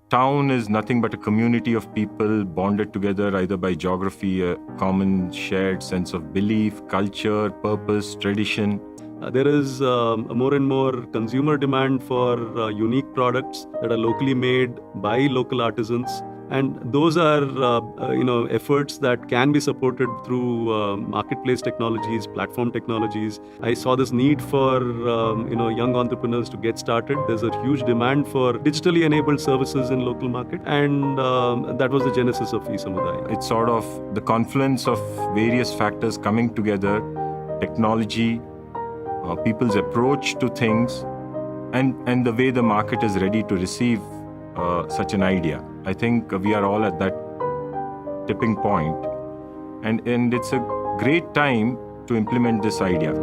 town is nothing but a community of people bonded together either by geography, a common shared sense of belief, culture, purpose, tradition. There is more and more consumer demand for unique products that are locally made by local artisans. And those are, efforts that can be supported through marketplace technologies, platform technologies. I saw this need for, young entrepreneurs to get started. There's a huge demand for digitally enabled services in local market, and that was the genesis of eSamudaay. It's sort of the confluence of various factors coming together: technology, people's approach to things, and the way the market is ready to receive such an idea. I think we are all at that tipping point, and it's a great time to implement this idea.